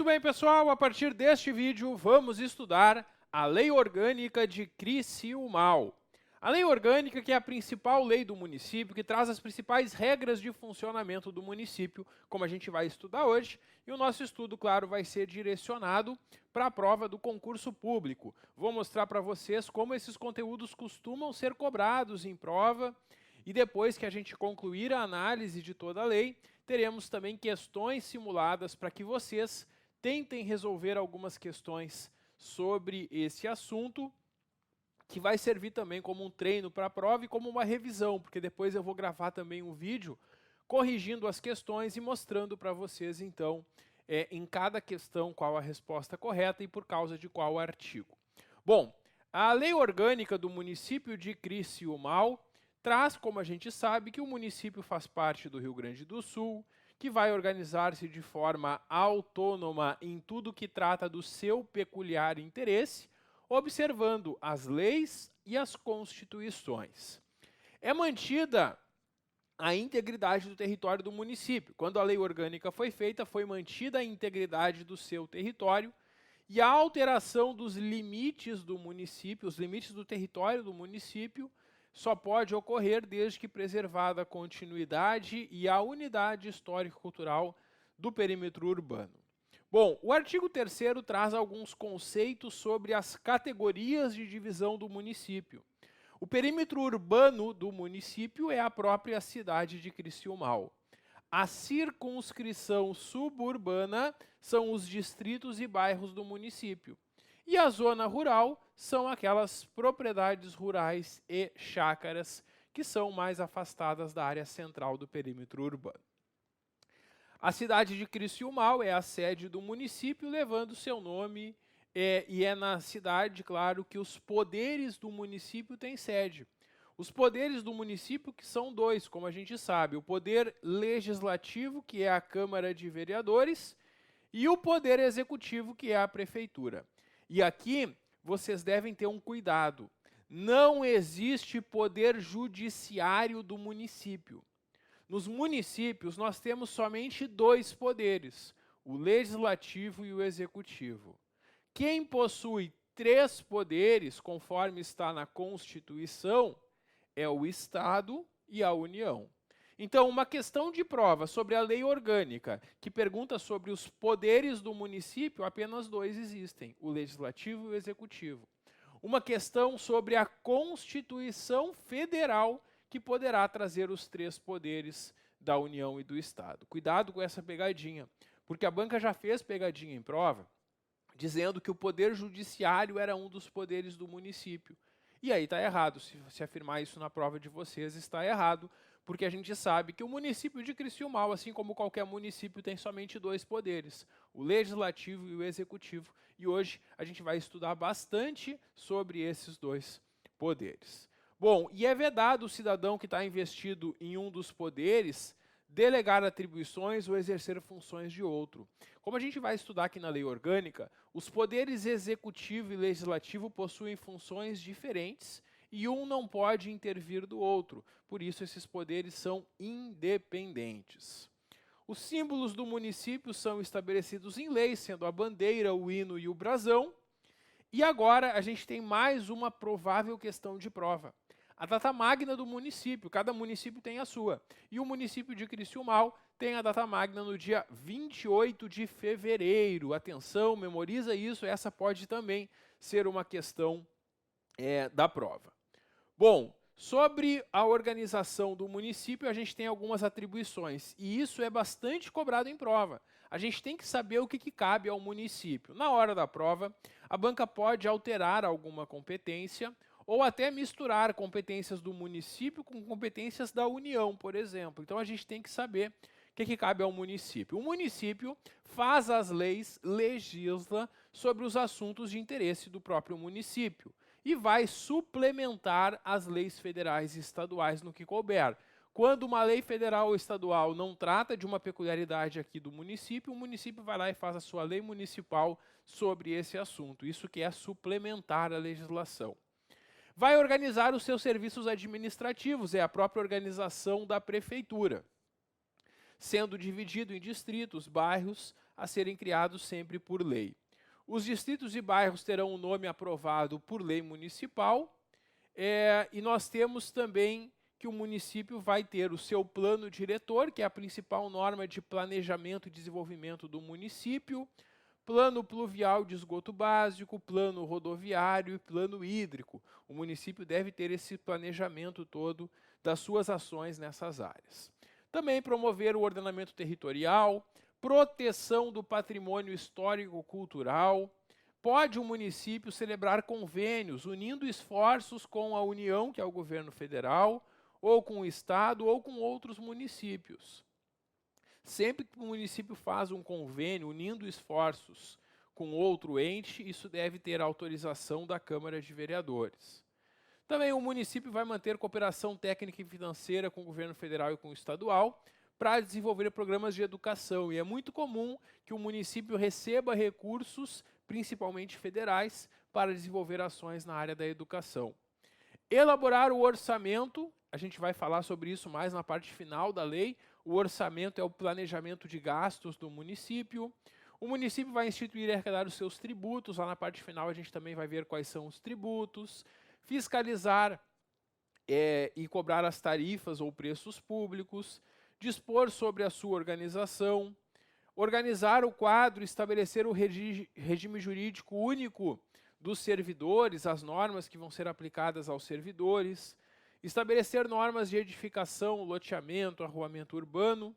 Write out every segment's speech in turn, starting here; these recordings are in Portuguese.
bem, pessoal? A partir deste vídeo, vamos estudar a Lei Orgânica de Criciúmal. A Lei Orgânica, que é a principal lei do município, que traz as principais regras de funcionamento do município, como a gente vai estudar hoje, e o nosso estudo, claro, vai ser direcionado para a prova do concurso público. Vou mostrar para vocês como esses conteúdos costumam ser cobrados em prova, e depois que a gente concluir a análise de toda a lei, teremos também questões simuladas para que vocês tentem resolver algumas questões sobre esse assunto, que vai servir também como um treino para a prova e como uma revisão, porque depois eu vou gravar também um vídeo corrigindo as questões e mostrando para vocês, então, em cada questão qual a resposta correta e por causa de qual artigo. Bom, a Lei Orgânica do município de Criciúmal traz, como a gente sabe, que o município faz parte do Rio Grande do Sul, que vai organizar-se de forma autônoma em tudo que trata do seu peculiar interesse, observando as leis e as constituições. É mantida a integridade do território do município. Quando a lei orgânica foi feita, foi mantida a integridade do seu território e a alteração dos limites do município, os limites do território do município, só pode ocorrer desde que preservada a continuidade e a unidade histórico-cultural do perímetro urbano. Bom, o artigo 3º traz alguns conceitos sobre as categorias de divisão do município. O perímetro urbano do município é a própria cidade de Criciúmal. A circunscrição suburbana são os distritos e bairros do município. E a zona rural são aquelas propriedades rurais e chácaras que são mais afastadas da área central do perímetro urbano. A cidade de Criciúmal é a sede do município, levando seu nome, e é na cidade, claro, que os poderes do município têm sede. Os poderes do município, que são dois, como a gente sabe, o poder legislativo, que é a Câmara de Vereadores, e o poder executivo, que é a Prefeitura. E aqui vocês devem ter um cuidado. Não existe poder judiciário do município. Nos municípios, nós temos somente dois poderes, o legislativo e o executivo. Quem possui três poderes, conforme está na Constituição, é o Estado e a União. Então, uma questão de prova sobre a lei orgânica, que pergunta sobre os poderes do município, apenas dois existem, o legislativo e o executivo. Uma questão sobre a Constituição Federal, que poderá trazer os três poderes da União e do Estado. Cuidado com essa pegadinha, porque a banca já fez pegadinha em prova, dizendo que o poder judiciário era um dos poderes do município. E aí está errado, se afirmar isso na prova de vocês, está errado, porque a gente sabe que o município de Criciúmal, assim como qualquer município, tem somente dois poderes, o legislativo e o executivo. E hoje a gente vai estudar bastante sobre esses dois poderes. Bom, e é vedado o cidadão que está investido em um dos poderes delegar atribuições ou exercer funções de outro. Como a gente vai estudar aqui na lei orgânica, os poderes executivo e legislativo possuem funções diferentes e um não pode intervir do outro, por isso esses poderes são independentes. Os símbolos do município são estabelecidos em lei, sendo a bandeira, o hino e o brasão. E agora a gente tem mais uma provável questão de prova. A data magna do município, cada município tem a sua. E o município de Criciúmal tem a data magna no dia 28 de fevereiro. Atenção, memoriza isso, essa pode também ser uma questão da prova. Bom, sobre a organização do município, a gente tem algumas atribuições. E isso é bastante cobrado em prova. A gente tem que saber o que cabe ao município. Na hora da prova, a banca pode alterar alguma competência ou até misturar competências do município com competências da União, por exemplo. Então, a gente tem que saber o que cabe ao município. O município faz as leis, legisla sobre os assuntos de interesse do próprio município e vai suplementar as leis federais e estaduais no que couber. Quando uma lei federal ou estadual não trata de uma peculiaridade aqui do município, o município vai lá e faz a sua lei municipal sobre esse assunto. Isso que é suplementar a legislação. Vai organizar os seus serviços administrativos, é a própria organização da prefeitura. sendo dividido em distritos, bairros, a serem criados sempre por lei. Os distritos e bairros terão um nome aprovado por lei municipal, e nós temos também que o município vai ter o seu plano diretor, que é a principal norma de planejamento e desenvolvimento do município, plano pluvial de esgoto básico, plano rodoviário e plano hídrico. O município deve ter esse planejamento todo das suas ações nessas áreas. Também promover o ordenamento territorial, proteção do patrimônio histórico-cultural. Pode o município celebrar convênios, unindo esforços com a União, que é o governo federal, ou com o Estado, ou com outros municípios. Sempre que o município faz um convênio, unindo esforços com outro ente, isso deve ter autorização da Câmara de Vereadores. Também o município vai manter cooperação técnica e financeira com o governo federal e com o estadual, para desenvolver programas de educação. E é muito comum que o município receba recursos, principalmente federais, para desenvolver ações na área da educação. Elaborar o orçamento, a gente vai falar sobre isso mais na parte final da lei. O orçamento é o planejamento de gastos do município. O município vai instituir e arrecadar os seus tributos. Lá na parte final a gente também vai ver quais são os tributos. Fiscalizar e cobrar as tarifas ou preços públicos. Dispor sobre a sua organização, organizar o quadro, estabelecer o regime jurídico único dos servidores, as normas que vão ser aplicadas aos servidores, estabelecer normas de edificação, loteamento, arruamento urbano,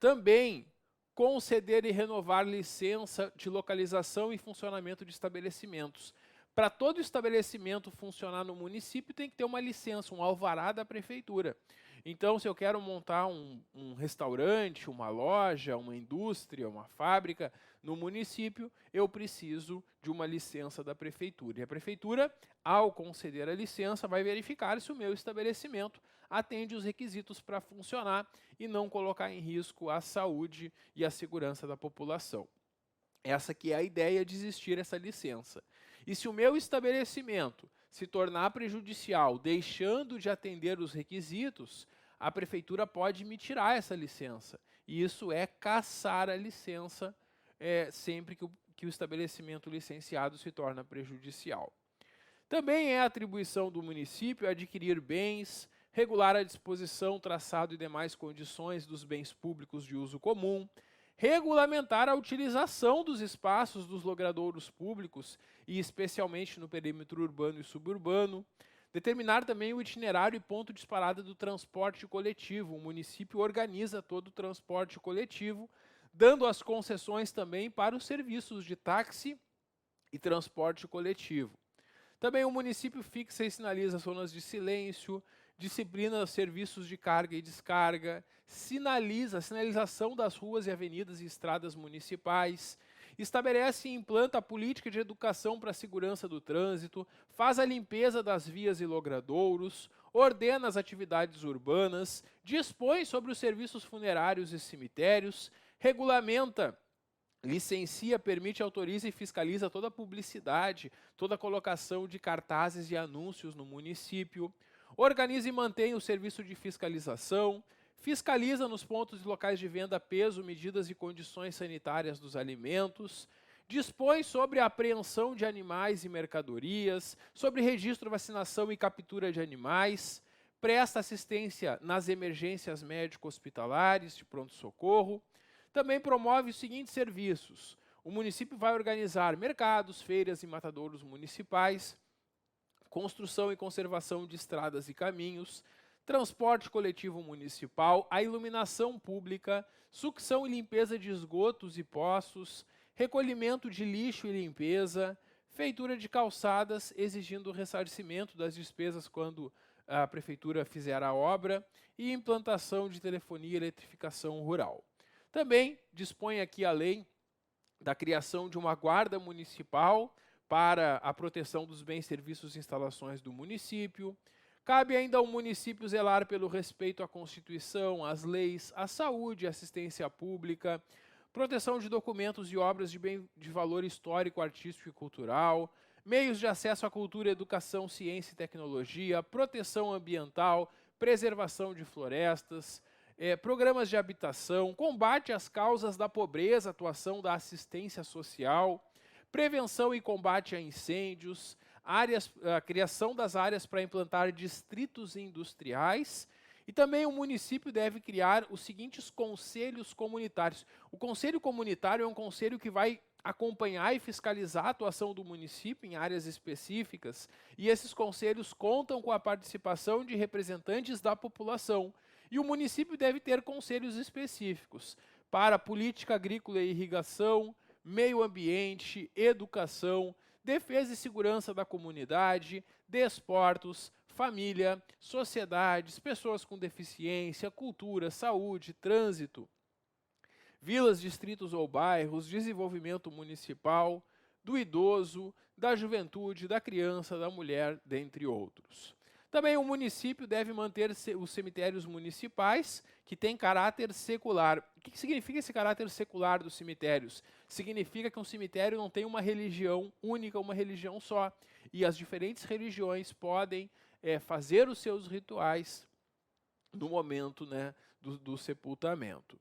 também conceder e renovar licença de localização e funcionamento de estabelecimentos. Para todo estabelecimento funcionar no município, tem que ter uma licença, um alvará da prefeitura. Então, se eu quero montar um restaurante, uma loja, uma indústria, uma fábrica no município, eu preciso de uma licença da prefeitura. E a prefeitura, ao conceder a licença, vai verificar se o meu estabelecimento atende os requisitos para funcionar e não colocar em risco a saúde e a segurança da população. Essa que é a ideia de existir essa licença. E se o meu estabelecimento se tornar prejudicial, deixando de atender os requisitos, a prefeitura pode me tirar essa licença. E isso é cassar a licença sempre que o estabelecimento licenciado se torna prejudicial. Também é atribuição do município adquirir bens, regular a disposição, traçado e demais condições dos bens públicos de uso comum, regulamentar a utilização dos espaços dos logradouros públicos, e especialmente no perímetro urbano e suburbano, determinar também o itinerário e ponto de parada do transporte coletivo. O município organiza todo o transporte coletivo, dando as concessões também para os serviços de táxi e transporte coletivo. Também o município fixa e sinaliza zonas de silêncio, disciplina serviços de carga e descarga, sinaliza a sinalização das ruas e avenidas e estradas municipais, estabelece e implanta a política de educação para a segurança do trânsito, faz a limpeza das vias e logradouros, ordena as atividades urbanas, dispõe sobre os serviços funerários e cemitérios, regulamenta, licencia, permite, autoriza e fiscaliza toda a publicidade, toda a colocação de cartazes e anúncios no município, organiza e mantém o serviço de fiscalização, fiscaliza nos pontos e locais de venda peso, medidas e condições sanitárias dos alimentos, dispõe sobre a apreensão de animais e mercadorias, sobre registro, vacinação e captura de animais, presta assistência nas emergências médico-hospitalares de pronto-socorro, também promove os seguintes serviços. O município vai organizar mercados, feiras e matadouros municipais, construção e conservação de estradas e caminhos, transporte coletivo municipal, a iluminação pública, sucção e limpeza de esgotos e poços, recolhimento de lixo e limpeza, feitura de calçadas, exigindo o ressarcimento das despesas quando a prefeitura fizer a obra, e implantação de telefonia e eletrificação rural. Também dispõe aqui a lei da criação de uma guarda municipal para a proteção dos bens, serviços e instalações do município. Cabe ainda ao município zelar pelo respeito à Constituição, às leis, à saúde, assistência pública, proteção de documentos e obras de bem de valor histórico, artístico e cultural, meios de acesso à cultura, educação, ciência e tecnologia, proteção ambiental, preservação de florestas, programas de habitação, combate às causas da pobreza, atuação da assistência social, prevenção e combate a incêndios, a criação das áreas para implantar distritos industriais, e também o município deve criar os seguintes conselhos comunitários. O conselho comunitário é um conselho que vai acompanhar e fiscalizar a atuação do município em áreas específicas, e esses conselhos contam com a participação de representantes da população. E o município deve ter conselhos específicos para política agrícola e irrigação, meio ambiente, educação, defesa e segurança da comunidade, desportos, família, sociedades, pessoas com deficiência, cultura, saúde, trânsito, vilas, distritos ou bairros, desenvolvimento municipal, do idoso, da juventude, da criança, da mulher, dentre outros. Também o município deve manter os cemitérios municipais, que têm caráter secular. O que significa esse caráter secular dos cemitérios? Significa que um cemitério não tem uma religião única, uma religião só. E as diferentes religiões podem fazer os seus rituais no momento, né, do sepultamento.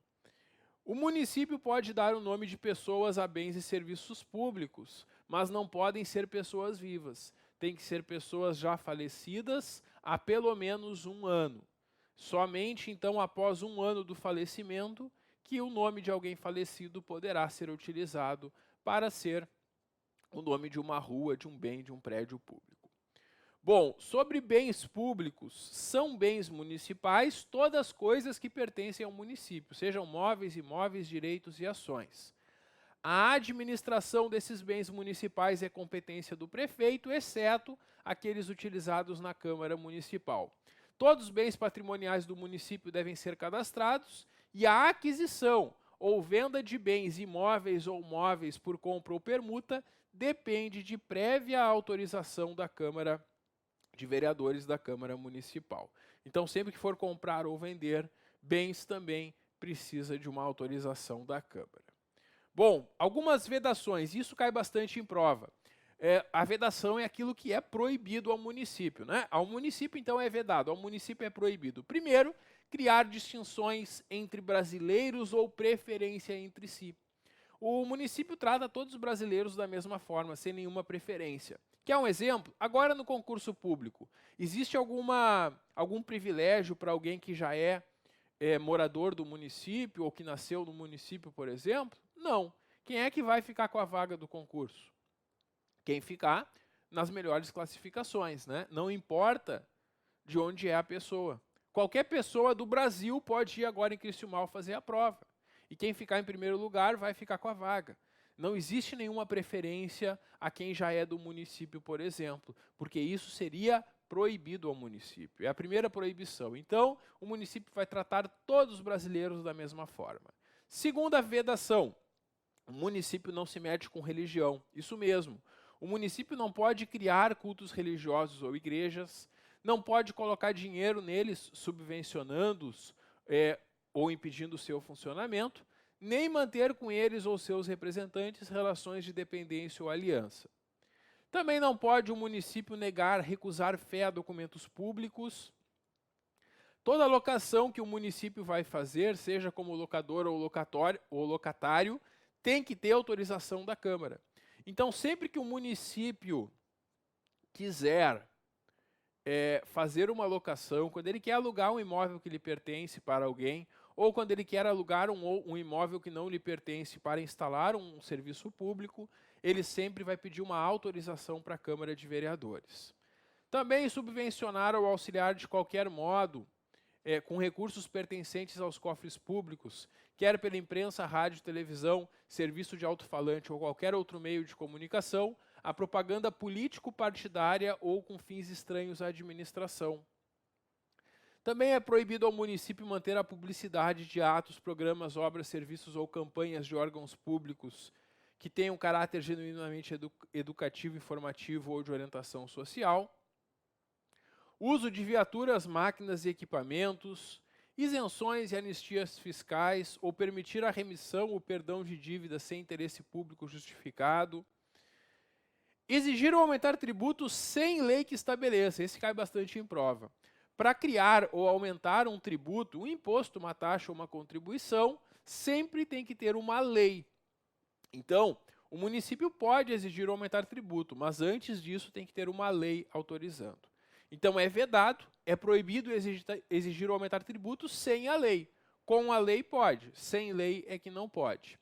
O município pode dar o nome de pessoas a bens e serviços públicos, mas não podem ser pessoas vivas. Tem que ser pessoas já falecidas há pelo menos 1 ano. Somente, então, após 1 ano do falecimento, que o nome de alguém falecido poderá ser utilizado para ser o nome de uma rua, de um bem, de um prédio público. Bom, sobre bens públicos, são bens municipais todas as coisas que pertencem ao município, sejam móveis, imóveis, direitos e ações. A administração desses bens municipais é competência do prefeito, exceto aqueles utilizados na Câmara Municipal. Todos os bens patrimoniais do município devem ser cadastrados e a aquisição ou venda de bens imóveis ou móveis por compra ou permuta depende de prévia autorização da Câmara de Vereadores da Câmara Municipal. Então, sempre que for comprar ou vender bens, também precisa de uma autorização da Câmara. Bom, algumas vedações, isso cai bastante em prova. A vedação é aquilo que é proibido ao município, né? Ao município, então, é vedado, ao município é proibido. Primeiro, criar distinções entre brasileiros ou preferência entre si. O município trata todos os brasileiros da mesma forma, sem nenhuma preferência. Quer um exemplo? Agora no concurso público, existe algum privilégio para alguém que já é morador do município ou que nasceu no município, por exemplo? Não. Quem é que vai ficar com a vaga do concurso? Quem ficar nas melhores classificações, né? Não importa de onde é a pessoa. Qualquer pessoa do Brasil pode ir agora em Criciúmal fazer a prova. E quem ficar em primeiro lugar vai ficar com a vaga. Não existe nenhuma preferência a quem já é do município, por exemplo, porque isso seria proibido ao município. É a primeira proibição. Então, o município vai tratar todos os brasileiros da mesma forma. Segunda vedação, o município não se mete com religião. Isso mesmo. O município não pode criar cultos religiosos ou igrejas, não pode colocar dinheiro neles, subvencionando-os ou impedindo o seu funcionamento, nem manter com eles ou seus representantes relações de dependência ou aliança. Também não pode o município negar, recusar fé a documentos públicos. Toda locação que o município vai fazer, seja como locador ou locatário, tem que ter autorização da Câmara. Então, sempre que o município quiser fazer uma locação, quando ele quer alugar um imóvel que lhe pertence para alguém, ou quando ele quer alugar um imóvel que não lhe pertence para instalar um serviço público, ele sempre vai pedir uma autorização para a Câmara de Vereadores. Também subvencionar ou auxiliar de qualquer modo, com recursos pertencentes aos cofres públicos, quer pela imprensa, rádio, televisão, serviço de alto-falante ou qualquer outro meio de comunicação, a propaganda político-partidária ou com fins estranhos à administração. Também é proibido ao município manter a publicidade de atos, programas, obras, serviços ou campanhas de órgãos públicos que tenham caráter genuinamente educativo, informativo ou de orientação social. Uso de viaturas, máquinas e equipamentos, isenções e anistias fiscais ou permitir a remissão ou perdão de dívidas sem interesse público justificado. Exigir ou aumentar tributos sem lei que estabeleça, esse cai bastante em prova. para criar ou aumentar um tributo, um imposto, uma taxa ou uma contribuição, sempre tem que ter uma lei. Então, o município pode exigir ou aumentar tributo, mas antes disso tem que ter uma lei autorizando. Então, é vedado, é proibido exigir ou aumentar tributo sem a lei. Com a lei pode, sem lei é que não pode.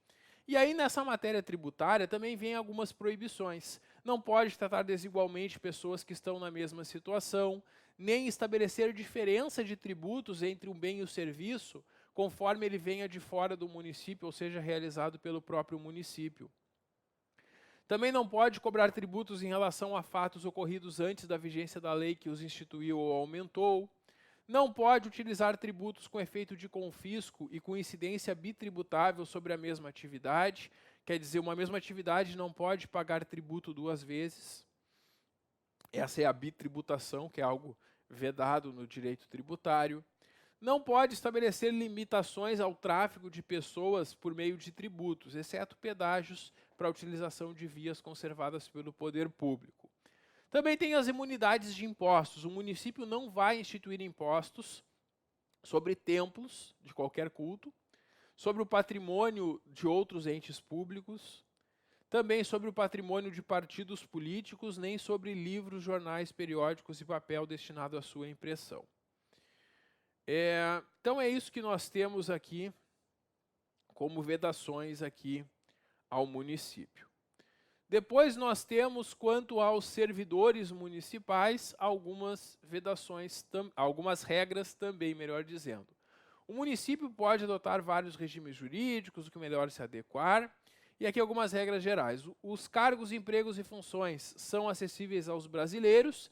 E aí, nessa matéria tributária, também vem algumas proibições. Não pode tratar desigualmente pessoas que estão na mesma situação, nem estabelecer diferença de tributos entre um bem e o serviço, conforme ele venha de fora do município ou seja realizado pelo próprio município. Também não pode cobrar tributos em relação a fatos ocorridos antes da vigência da lei que os instituiu ou aumentou. Não pode utilizar tributos com efeito de confisco e com incidência bitributável sobre a mesma atividade. Quer dizer, uma mesma atividade não pode pagar tributo duas vezes. Essa é a bitributação, que é algo vedado no direito tributário. Não pode estabelecer limitações ao tráfego de pessoas por meio de tributos, exceto pedágios para a utilização de vias conservadas pelo poder público. Também tem as imunidades de impostos. O município não vai instituir impostos sobre templos de qualquer culto, sobre o patrimônio de outros entes públicos, também sobre o patrimônio de partidos políticos, nem sobre livros, jornais, periódicos e papel destinado à sua impressão. Então é isso que nós temos aqui como vedações aqui ao município. Depois nós temos, quanto aos servidores municipais, algumas vedações, algumas regras também, melhor dizendo. O município pode adotar vários regimes jurídicos, o que melhor se adequar, e aqui algumas regras gerais. Os cargos, empregos e funções são acessíveis aos brasileiros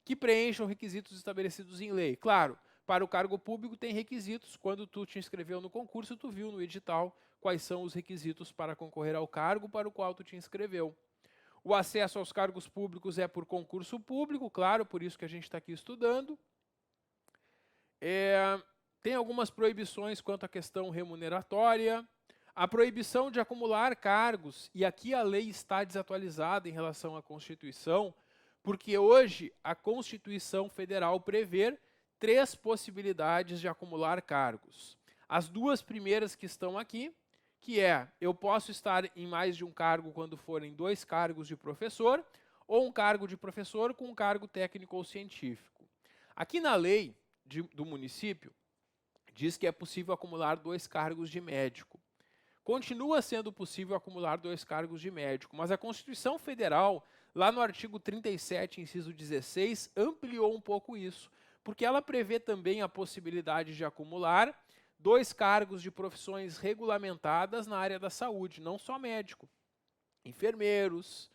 que preencham requisitos estabelecidos em lei. Claro, para o cargo público tem requisitos. Quando tu te inscreveu no concurso, tu viu no edital quais são os requisitos para concorrer ao cargo para o qual tu te inscreveu. O acesso aos cargos públicos é por concurso público, claro, por isso que a gente está aqui estudando. Tem algumas proibições quanto à questão remuneratória. A proibição de acumular cargos, e aqui a lei está desatualizada em relação à Constituição, porque hoje a Constituição Federal prevê 3 possibilidades de acumular cargos. As 2 primeiras que estão aqui, que eu posso estar em mais de um cargo quando forem 2 cargos de professor, ou um cargo de professor com um cargo técnico ou científico. Aqui na lei do município, diz que é possível acumular 2 cargos de médico. Continua sendo possível acumular 2 cargos de médico, mas a Constituição Federal, lá no artigo 37, inciso 16, ampliou um pouco isso, porque ela prevê também a possibilidade de acumular 2 cargos de profissões regulamentadas na área da saúde, não só médico. Enfermeiros,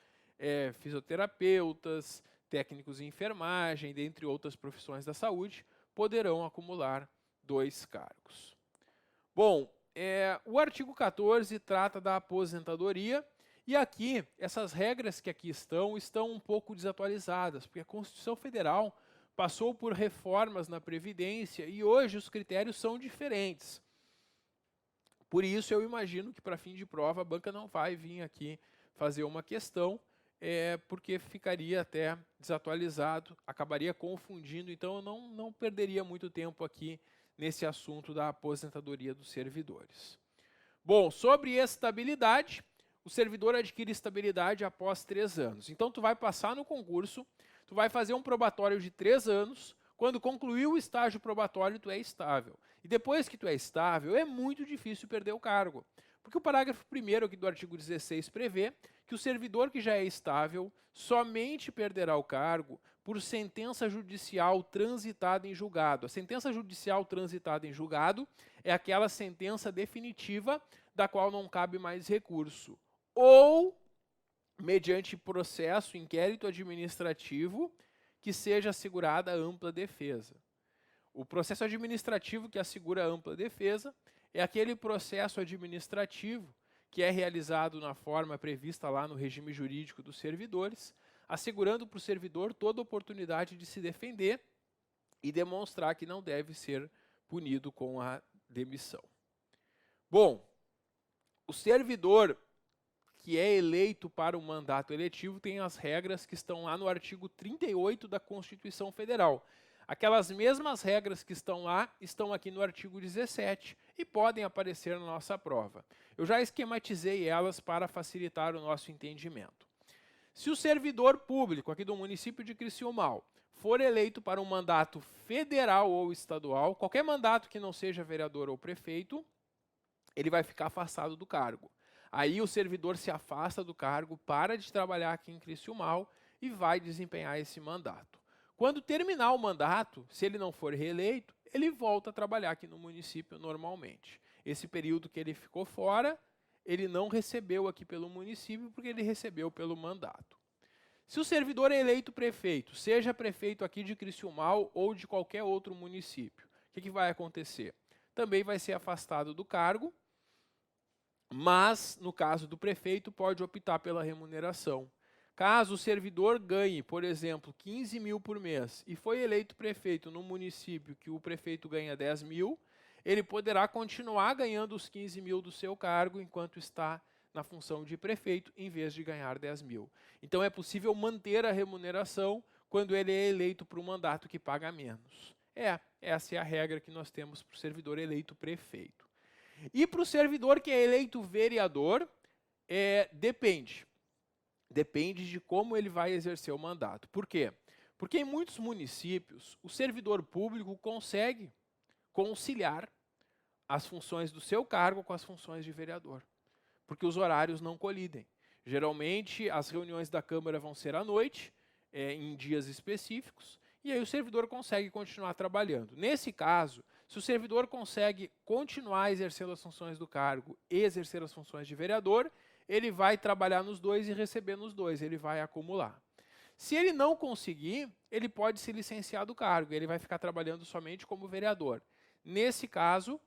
fisioterapeutas, técnicos em enfermagem, dentre outras profissões da saúde, poderão acumular 2 cargos. Bom, o artigo 14 trata da aposentadoria, e aqui, essas regras que aqui estão um pouco desatualizadas, porque a Constituição Federal passou por reformas na Previdência e hoje os critérios são diferentes. Por isso, eu imagino que para fim de prova a banca não vai vir aqui fazer uma questão, porque ficaria até desatualizado, acabaria confundindo, então eu não perderia muito tempo aqui nesse assunto da aposentadoria dos servidores. Bom, sobre estabilidade, o servidor adquire estabilidade após 3 anos. Então, tu vai passar no concurso, tu vai fazer um probatório de 3 anos, quando concluir o estágio probatório, tu é estável. E depois que tu é estável, é muito difícil perder o cargo. Porque o parágrafo 1º aqui do artigo 16 prevê que o servidor que já é estável somente perderá o cargo por sentença judicial transitada em julgado. A sentença judicial transitada em julgado é aquela sentença definitiva da qual não cabe mais recurso. Ou mediante processo, inquérito administrativo, que seja assegurada ampla defesa. O processo administrativo que assegura ampla defesa é aquele processo administrativo que é realizado na forma prevista lá no regime jurídico dos servidores, assegurando para o servidor toda oportunidade de se defender e demonstrar que não deve ser punido com a demissão. Bom, o servidor que é eleito para o mandato eletivo tem as regras que estão lá no artigo 38 da Constituição Federal. Aquelas mesmas regras que estão lá, estão aqui no artigo 17 e podem aparecer na nossa prova. Eu já esquematizei elas para facilitar o nosso entendimento. Se o servidor público aqui do município de Criciúmal for eleito para um mandato federal ou estadual, qualquer mandato que não seja vereador ou prefeito, ele vai ficar afastado do cargo. Aí o servidor se afasta do cargo, para de trabalhar aqui em Criciúmal e vai desempenhar esse mandato. Quando terminar o mandato, se ele não for reeleito, ele volta a trabalhar aqui no município normalmente. Esse período que ele ficou fora, ele não recebeu aqui pelo município, porque ele recebeu pelo mandato. Se o servidor é eleito prefeito, seja prefeito aqui de Criciúmal ou de qualquer outro município, o que vai acontecer? Também vai ser afastado do cargo, mas, no caso do prefeito, pode optar pela remuneração. Caso o servidor ganhe, por exemplo, 15 mil por mês e foi eleito prefeito no município que o prefeito ganha 10 mil, ele poderá continuar ganhando os 15 mil do seu cargo enquanto está na função de prefeito, em vez de ganhar 10 mil. Então é possível manter a remuneração quando ele é eleito para um mandato que paga menos. Essa é a regra que nós temos para o servidor eleito prefeito. E para o servidor que é eleito vereador, depende. Depende de como ele vai exercer o mandato. Por quê? Porque em muitos municípios, o servidor público consegue conciliar as funções do seu cargo com as funções de vereador, porque os horários não colidem. Geralmente, as reuniões da Câmara vão ser à noite, em dias específicos, e aí o servidor consegue continuar trabalhando. Nesse caso, se o servidor consegue continuar exercendo as funções do cargo e exercer as funções de vereador, ele vai trabalhar nos dois e receber nos dois, ele vai acumular. Se ele não conseguir, ele pode se licenciar do cargo, ele vai ficar trabalhando somente como vereador. Nesse caso,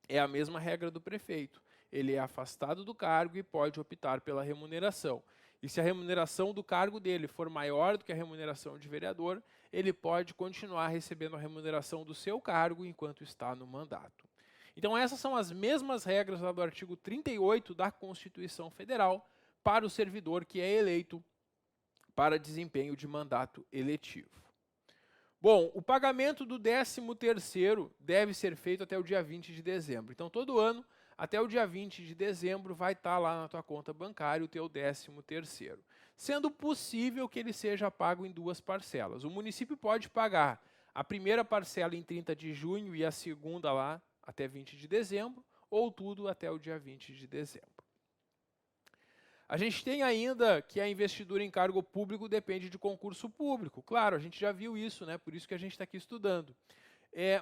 é a mesma regra do prefeito. Ele é afastado do cargo e pode optar pela remuneração. E se a remuneração do cargo dele for maior do que a remuneração de vereador, ele pode continuar recebendo a remuneração do seu cargo enquanto está no mandato. Então essas são as mesmas regras lá do artigo 38 da Constituição Federal para o servidor que é eleito para desempenho de mandato eletivo. Bom, o pagamento do 13º deve ser feito até o dia 20 de dezembro. Então todo ano, até o dia 20 de dezembro, vai estar lá na tua conta bancária o teu 13º. Sendo possível que ele seja pago em 2 parcelas. O município pode pagar a primeira parcela em 30 de junho e a segunda lá até 20 de dezembro, ou tudo até o dia 20 de dezembro. A gente tem ainda que a investidura em cargo público depende de concurso público. Claro, a gente já viu isso, né? Por isso que a gente está aqui estudando.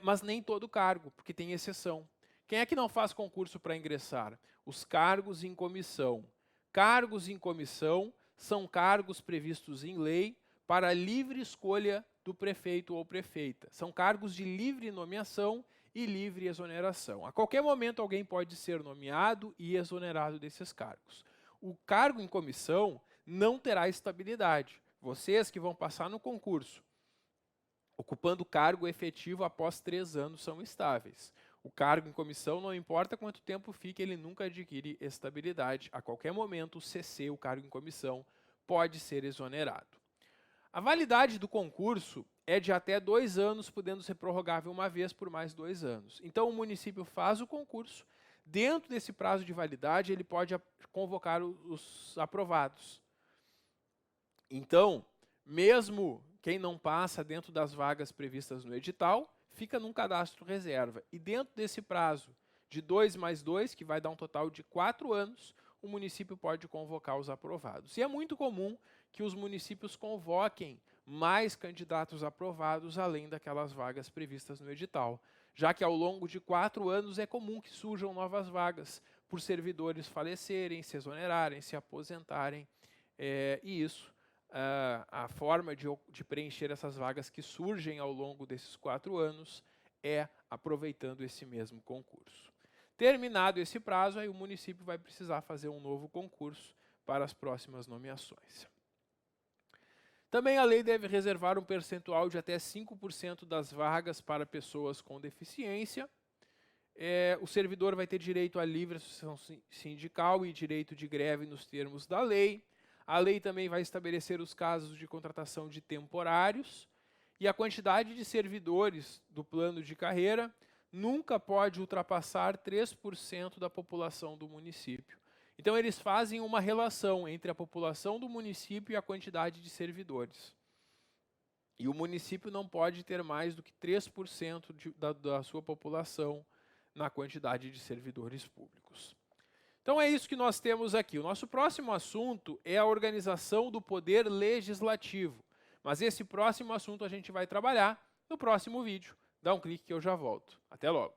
Mas nem todo cargo, porque tem exceção. Quem é que não faz concurso para ingressar? Os cargos em comissão. Cargos em comissão são cargos previstos em lei para livre escolha do prefeito ou prefeita. São cargos de livre nomeação e livre exoneração. A qualquer momento alguém pode ser nomeado e exonerado desses cargos. O cargo em comissão não terá estabilidade. Vocês que vão passar no concurso, ocupando cargo efetivo após 3 anos, são estáveis. O cargo em comissão, não importa quanto tempo fique, ele nunca adquire estabilidade. A qualquer momento, o CC, o cargo em comissão, pode ser exonerado. A validade do concurso é de até 2 anos, podendo ser prorrogável uma vez por mais 2 anos. Então, o município faz o concurso. Dentro desse prazo de validade, ele pode convocar os aprovados. Então, mesmo quem não passa dentro das vagas previstas no edital, fica num cadastro reserva. E dentro desse prazo de 2 mais 2, que vai dar um total de 4 anos, o município pode convocar os aprovados. E é muito comum que os municípios convoquem mais candidatos aprovados, além daquelas vagas previstas no edital, já que ao longo de 4 anos é comum que surjam novas vagas por servidores falecerem, se exonerarem, se aposentarem, e isso, a forma de preencher essas vagas que surgem ao longo desses 4 anos é aproveitando esse mesmo concurso. Terminado esse prazo, aí o município vai precisar fazer um novo concurso para as próximas nomeações. Também a lei deve reservar um percentual de até 5% das vagas para pessoas com deficiência. O servidor vai ter direito à livre associação sindical e direito de greve nos termos da lei. A lei também vai estabelecer os casos de contratação de temporários e a quantidade de servidores do plano de carreira nunca pode ultrapassar 3% da população do município. Então, eles fazem uma relação entre a população do município e a quantidade de servidores. E o município não pode ter mais do que 3% da sua população na quantidade de servidores públicos. Então é isso que nós temos aqui. O nosso próximo assunto é a organização do poder legislativo. Mas esse próximo assunto a gente vai trabalhar no próximo vídeo. Dá um clique que eu já volto. Até logo!